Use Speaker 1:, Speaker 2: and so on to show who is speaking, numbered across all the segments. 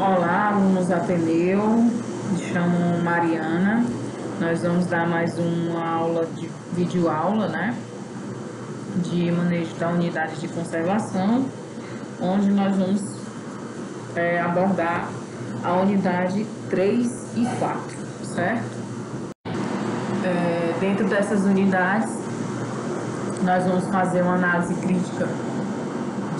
Speaker 1: Olá, alunos Ateneu, me chamo Mariana. Nós vamos dar mais uma aula de videoaula, né? De manejo da unidade de conservação, onde nós vamos abordar a unidade 3 e 4, certo? Dentro dessas unidades, nós vamos fazer uma análise crítica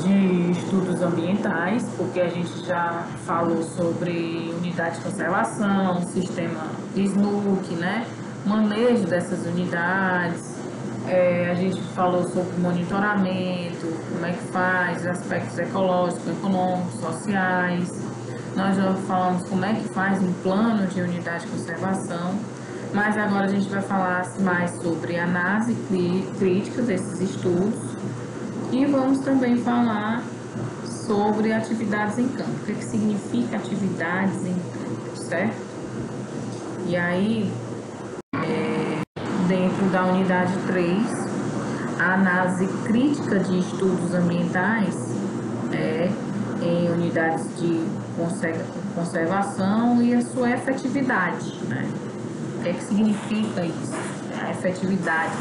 Speaker 1: de estudos ambientais, porque a gente já falou sobre unidade de conservação, sistema SNUC, né? Manejo dessas unidades, a gente falou sobre monitoramento, como é que faz, aspectos ecológicos, econômicos, sociais. Nós já falamos como é que faz um plano de unidade de conservação, mas agora a gente vai falar mais sobre análise crítica desses estudos. E vamos também falar sobre atividades em campo. O que significa atividades em campo, certo? E aí, dentro da unidade 3, a análise crítica de estudos ambientais em unidades de conservação e a sua efetividade, né? O que significa isso? A efetividade,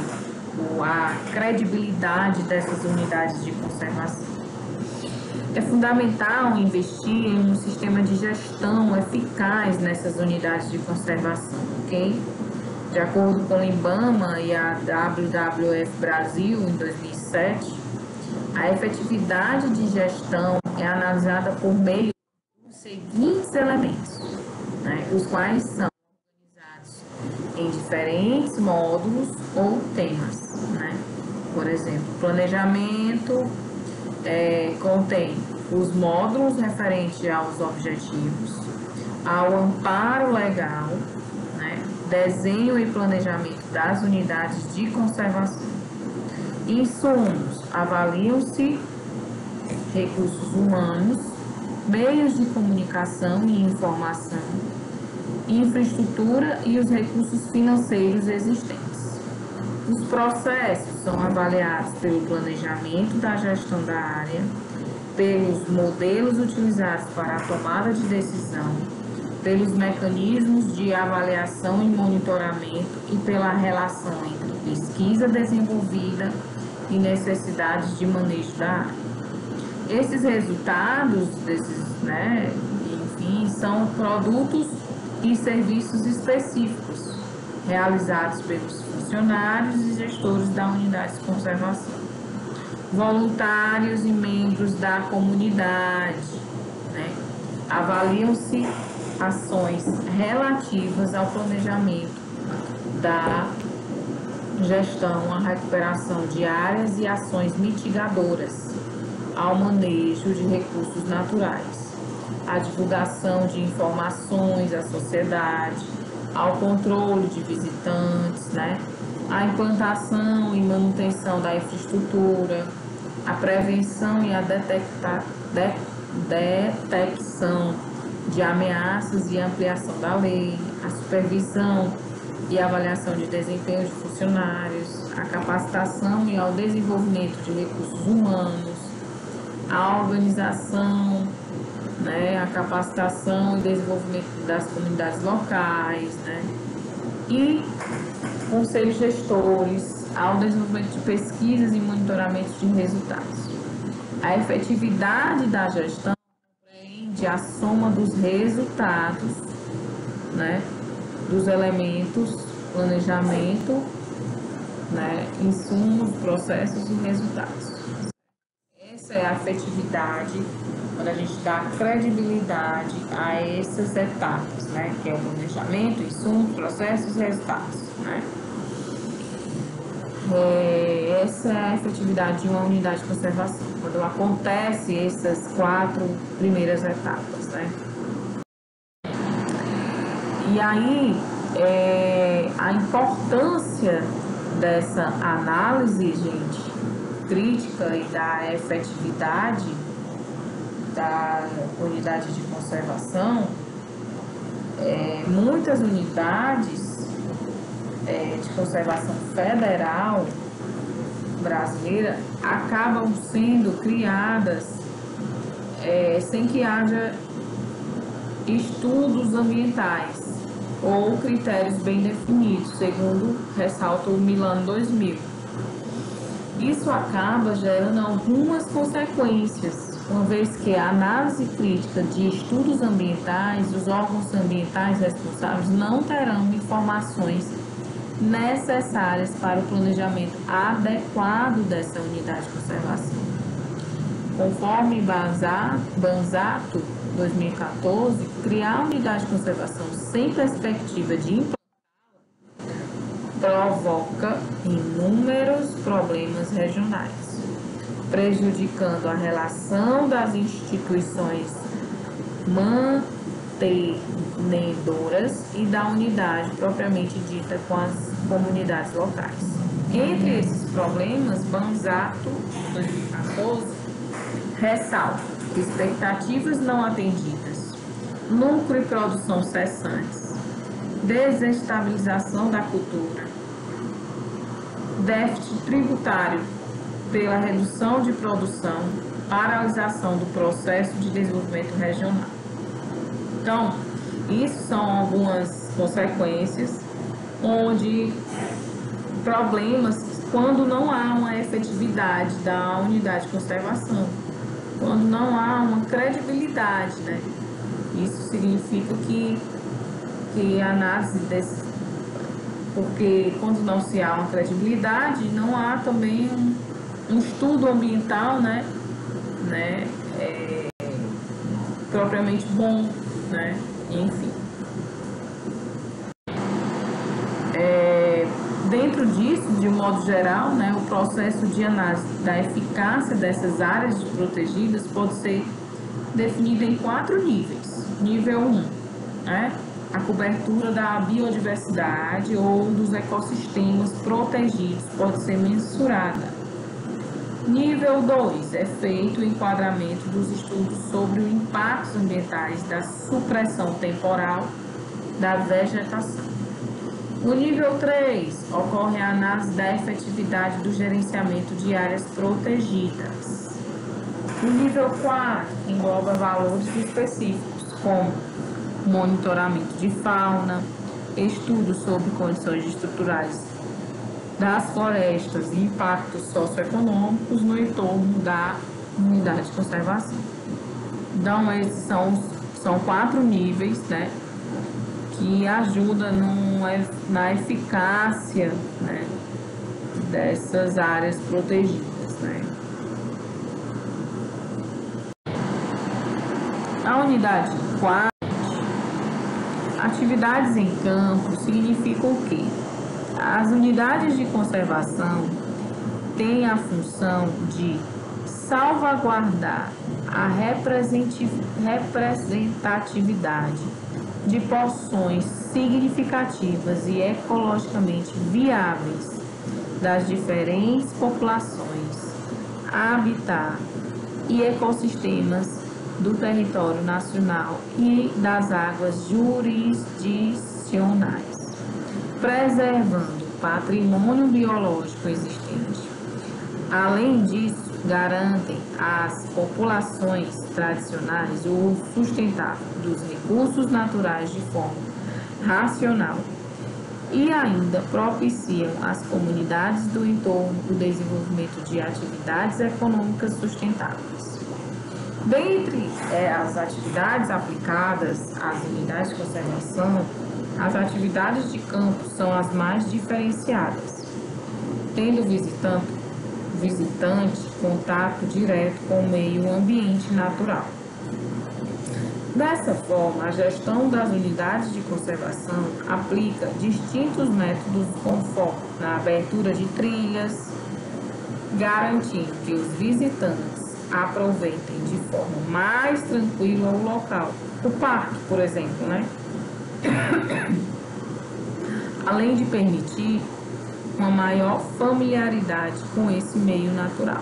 Speaker 1: a credibilidade dessas unidades de conservação. É fundamental investir em um sistema de gestão eficaz nessas unidades de conservação, ok? De acordo com o IBAMA e a WWF Brasil, em 2007, a efetividade de gestão é analisada por meio dos seguintes elementos, né? Os quais são em diferentes módulos ou temas, né? Por exemplo, planejamento contém os módulos referentes aos objetivos, ao amparo legal, né? Desenho e planejamento das unidades de conservação. Insumos: avaliam-se recursos humanos, meios de comunicação e informação, infraestrutura e os recursos financeiros existentes. Os processos são avaliados pelo planejamento da gestão da área, pelos modelos utilizados para a tomada de decisão, pelos mecanismos de avaliação e monitoramento e pela relação entre pesquisa desenvolvida e necessidades de manejo da área. Esses resultados são produtos e serviços específicos realizados pelos funcionários e gestores da unidade de conservação, voluntários e membros da comunidade, né? Avaliam-se ações relativas ao planejamento da gestão, à recuperação de áreas e ações mitigadoras, ao manejo de recursos naturais, a divulgação de informações à sociedade, ao controle de visitantes, né? A implantação e manutenção da infraestrutura, a prevenção e a detecção de ameaças e ampliação da lei, a supervisão e avaliação de desempenho de funcionários, a capacitação e ao desenvolvimento de recursos humanos, a organização, a capacitação e desenvolvimento das comunidades locais, né? E conselhos gestores, ao desenvolvimento de pesquisas e monitoramento de resultados. A efetividade da gestão compreende a soma dos resultados, né, dos elementos planejamento, né, insumos, processos e resultados. Essa é a efetividade, quando a gente dá credibilidade a essas etapas, né? Que é o planejamento, insumos, processos e resultados, né? Essa é a efetividade de uma unidade de conservação, quando acontece essas 4 primeiras etapas, né? E aí, a importância dessa análise, gente, crítica e da efetividade da unidade de conservação, muitas unidades de conservação federal brasileira acabam sendo criadas sem que haja estudos ambientais ou critérios bem definidos, segundo ressalta o Milano 2000. Isso acaba gerando algumas consequências, uma vez que a análise crítica de estudos ambientais, os órgãos ambientais responsáveis não terão informações necessárias para o planejamento adequado dessa unidade de conservação. Conforme Banzato 2014, criar a unidade de conservação sem perspectiva de implantá-la provoca inúmeros problemas regionais, prejudicando a relação das instituições mantenedoras e da unidade propriamente dita com as comunidades locais. Entre esses problemas, Banzato 2014 ressalta expectativas não atendidas, lucro e produção cessantes, desestabilização da cultura, déficit tributário pela redução de produção, paralisação do processo de desenvolvimento regional. Então, isso são algumas consequências onde problemas quando não há uma efetividade da unidade de conservação, quando não há uma credibilidade, né? Isso significa que a análise desse, porque quando não se há uma credibilidade, não há também um estudo ambiental, né? Propriamente bom, né? Enfim. Dentro disso, de um modo geral, né, o processo de análise da eficácia dessas áreas protegidas pode ser definido em 4 níveis. Nível 1, né, a cobertura da biodiversidade ou dos ecossistemas protegidos pode ser mensurada. Nível 2, é feito o enquadramento dos estudos sobre os impactos ambientais da supressão temporal da vegetação. No nível 3, ocorre a análise da efetividade do gerenciamento de áreas protegidas. O nível 4 engloba valores específicos, como monitoramento de fauna, estudos sobre condições estruturais das florestas e impactos socioeconômicos no entorno da unidade de conservação. Então, esses são 4 níveis, né, que ajudam na eficácia, né, dessas áreas protegidas, né. A unidade 4, atividades em campo, significa o quê? As unidades de conservação têm a função de salvaguardar a representatividade de porções significativas e ecologicamente viáveis das diferentes populações, habitat e ecossistemas do território nacional e das águas jurisdicionais, preservando o patrimônio biológico existente. Além disso, garantem às populações tradicionais o uso sustentável dos recursos naturais de forma racional e ainda propiciam às comunidades do entorno o desenvolvimento de atividades econômicas sustentáveis. Dentre as atividades aplicadas às unidades de conservação, as atividades de campo são as mais diferenciadas, tendo o visitante contato direto com o meio ambiente natural. Dessa forma, a gestão das unidades de conservação aplica distintos métodos com foco na abertura de trilhas, garantindo que os visitantes aproveitem de forma mais tranquila o local. O parque, por exemplo, né? Além de permitir uma maior familiaridade com esse meio natural.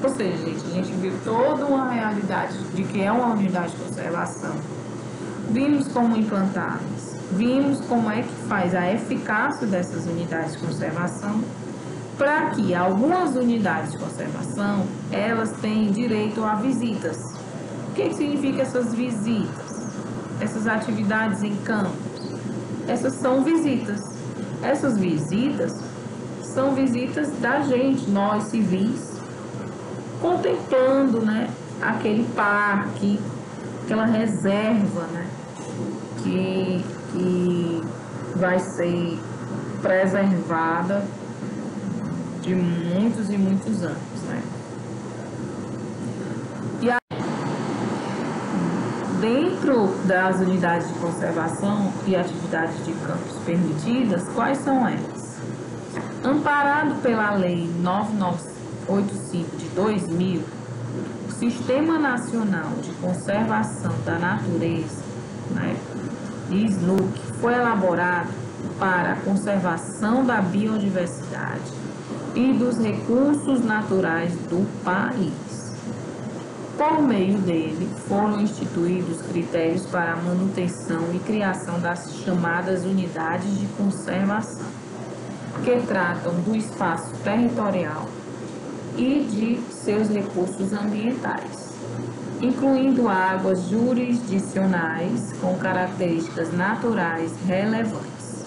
Speaker 1: Ou seja, gente, a gente viu toda uma realidade de que é uma unidade de conservação. Vimos como implantá-las, vimos como é que faz a eficácia dessas unidades de conservação, para que algumas unidades de conservação, elas têm direito a visitas. O que significa essas visitas? essas atividades em campos? Essas são visitas. Essas visitas são visitas da gente, nós civis, contemplando, né, aquele parque, aquela reserva, né, que vai ser preservada de muitos e muitos anos, né? E dentro das unidades de conservação e atividades de campos permitidas, quais são elas? Amparado pela Lei 9985 de 2000, o Sistema Nacional de Conservação da Natureza, né, SNUC, foi elaborado para a conservação da biodiversidade e dos recursos naturais do país. Por meio dele, foram instituídos critérios para a manutenção e criação das chamadas unidades de conservação, que tratam do espaço territorial e de seus recursos ambientais, incluindo águas jurisdicionais com características naturais relevantes.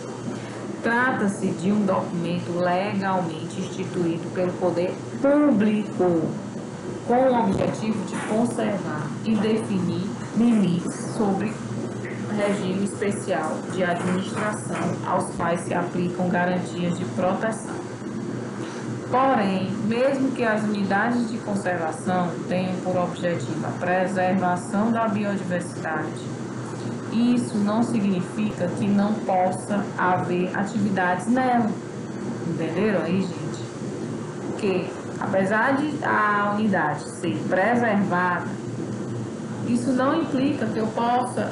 Speaker 1: Trata-se de um documento legalmente instituído pelo poder público, com o objetivo de conservar e definir limites sobre regime especial de administração aos quais se aplicam garantias de proteção. Porém, mesmo que as unidades de conservação tenham por objetivo a preservação da biodiversidade, isso não significa que não possa haver atividades nela. Entenderam aí, gente? Porque, apesar de a unidade ser preservada, isso não implica que eu possa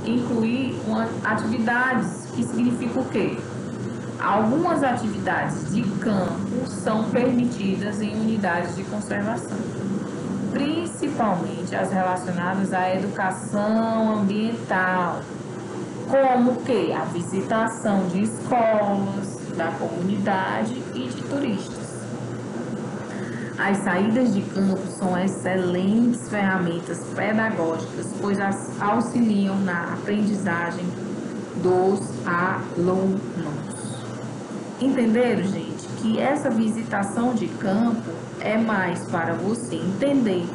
Speaker 1: incluir atividades, que significa o quê? Algumas atividades de campo são permitidas em unidades de conservação, principalmente as relacionadas à educação ambiental, como que a visitação de escolas, da comunidade e de turistas. As saídas de campo são excelentes ferramentas pedagógicas, pois auxiliam na aprendizagem dos alunos. Entenderam, gente, que essa visitação de campo é mais para você entender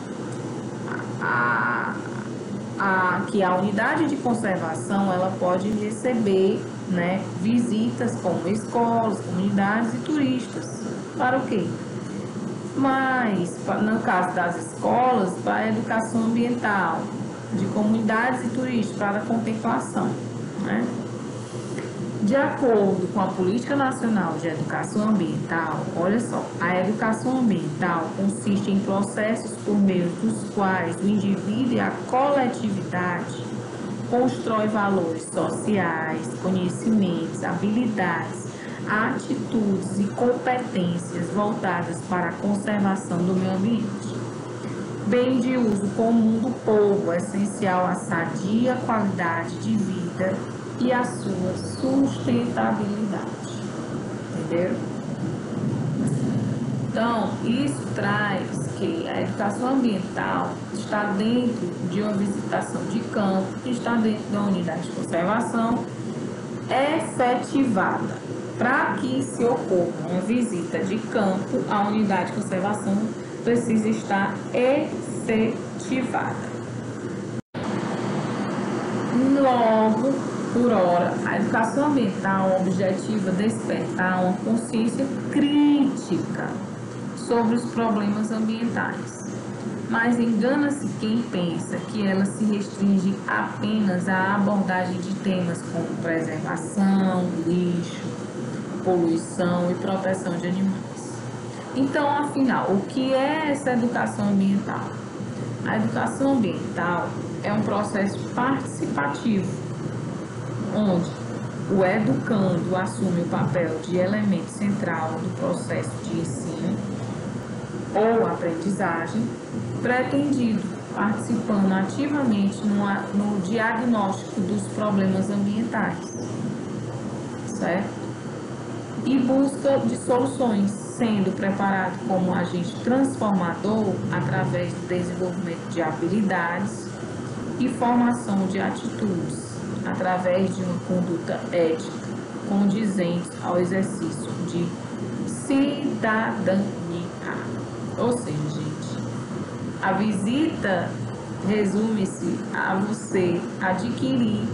Speaker 1: que a unidade de conservação ela pode receber, né, visitas como escolas, comunidades e turistas. Para o quê? Mas, no caso das escolas, para a educação ambiental, de comunidades e turistas, para a contemplação, né? De acordo com a Política Nacional de Educação Ambiental, olha só, a educação ambiental consiste em processos por meio dos quais o indivíduo e a coletividade constrói valores sociais, conhecimentos, habilidades, atitudes e competências voltadas para a conservação do meio ambiente, bem de uso comum do povo, essencial à sadia qualidade de vida e a sua sustentabilidade. Entenderam? Então, isso traz que a educação ambiental está dentro de uma visitação de campo, está dentro da unidade de conservação efetivada. Para que se ocorra uma visita de campo, a unidade de conservação precisa estar efetivada. Logo, por hora, a educação ambiental objetiva despertar uma consciência crítica sobre os problemas ambientais. Mas engana-se quem pensa que ela se restringe apenas à abordagem de temas como preservação, lixo, poluição e proteção de animais. Então, afinal, o que é essa educação ambiental? A educação ambiental é um processo participativo, onde o educando assume o papel de elemento central do processo de ensino ou aprendizagem pretendido, participando ativamente no diagnóstico dos problemas ambientais, certo? E busca de soluções, sendo preparado como agente transformador através do desenvolvimento de habilidades e formação de atitudes através de uma conduta ética condizente ao exercício de cidadania. Ou seja, gente, a visita resume-se a você adquirir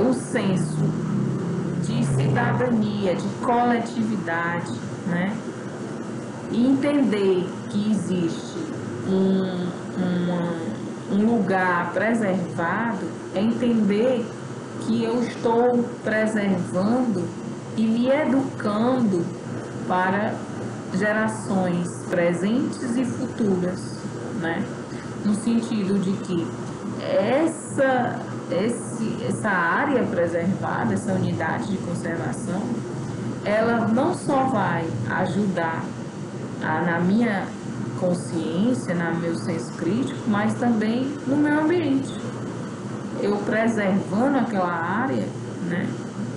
Speaker 1: o senso de cidadania, de coletividade, né? E entender que existe um lugar preservado é entender que eu estou preservando e me educando para gerações presentes e futuras, né? No sentido de que essa área preservada, essa unidade de conservação, ela não só vai ajudar na minha consciência, no meu senso crítico, mas também no meu ambiente. Eu preservando aquela área, né,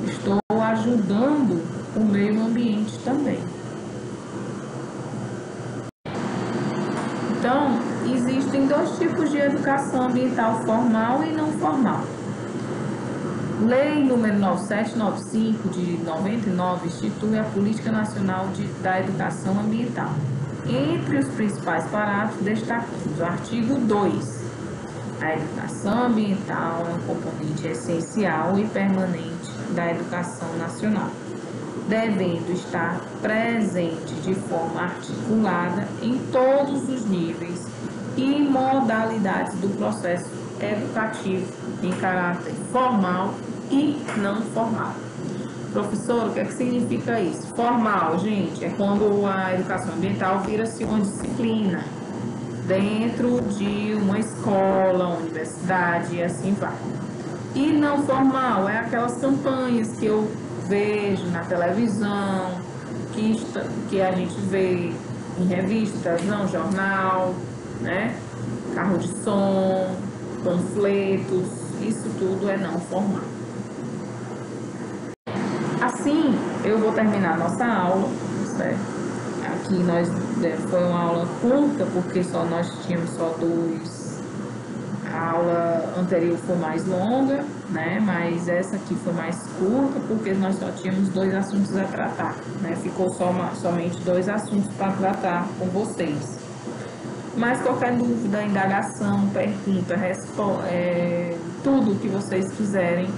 Speaker 1: estou ajudando o meio ambiente também. Então, existem dois tipos de educação ambiental, formal e não formal. Lei número 9795 de 99 institui a Política Nacional da Educação Ambiental. Entre os principais parágrafos destacamos o artigo 2. A educação ambiental é um componente essencial e permanente da educação nacional, devendo estar presente de forma articulada em todos os níveis e modalidades do processo educativo, em caráter formal e não formal. Professor, o que é que significa isso? Formal, gente, é quando a educação ambiental vira-se uma disciplina dentro de uma escola, uma universidade e assim vai. E não formal é aquelas campanhas que eu vejo na televisão, que a gente vê em revistas, não jornal, né? Carro de som, panfletos, isso tudo é não formal. Assim, eu vou terminar a nossa aula, certo? Aqui foi uma aula curta, porque nós tínhamos só dois. A aula anterior foi mais longa, né? Mas essa aqui foi mais curta, porque nós só tínhamos dois assuntos a tratar, né? Ficou somente dois assuntos para tratar com vocês. Mas qualquer dúvida, indagação, pergunta, resposta, tudo que vocês quiserem,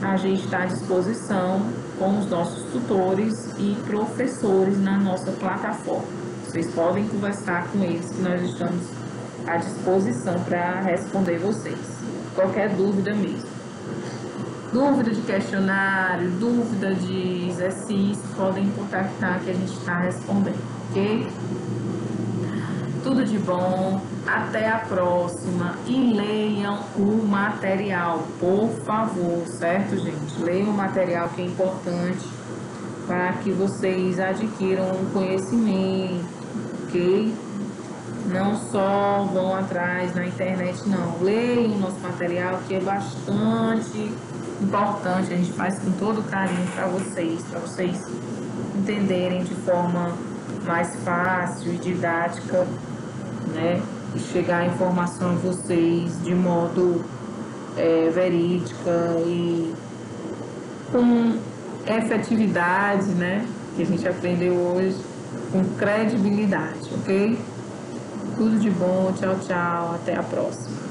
Speaker 1: a gente está à disposição com os nossos tutores e professores na nossa plataforma. Vocês podem conversar com eles, que nós estamos à disposição para responder vocês. Qualquer dúvida mesmo. Dúvida de questionário, dúvida de exercício, podem contactar que a gente está respondendo, ok? Tudo de bom, até a próxima e leiam o material, por favor, certo, gente? Leiam o material, que é importante para que vocês adquiram um conhecimento, ok? Não só vão atrás na internet, não. Leiam o nosso material, que é bastante importante, a gente faz com todo carinho para vocês entenderem de forma mais fácil e didática, né? E chegar a informação a vocês de modo verídica e com efetividade, né? Que a gente aprendeu hoje, com credibilidade, ok? Tudo de bom, tchau, tchau, até a próxima.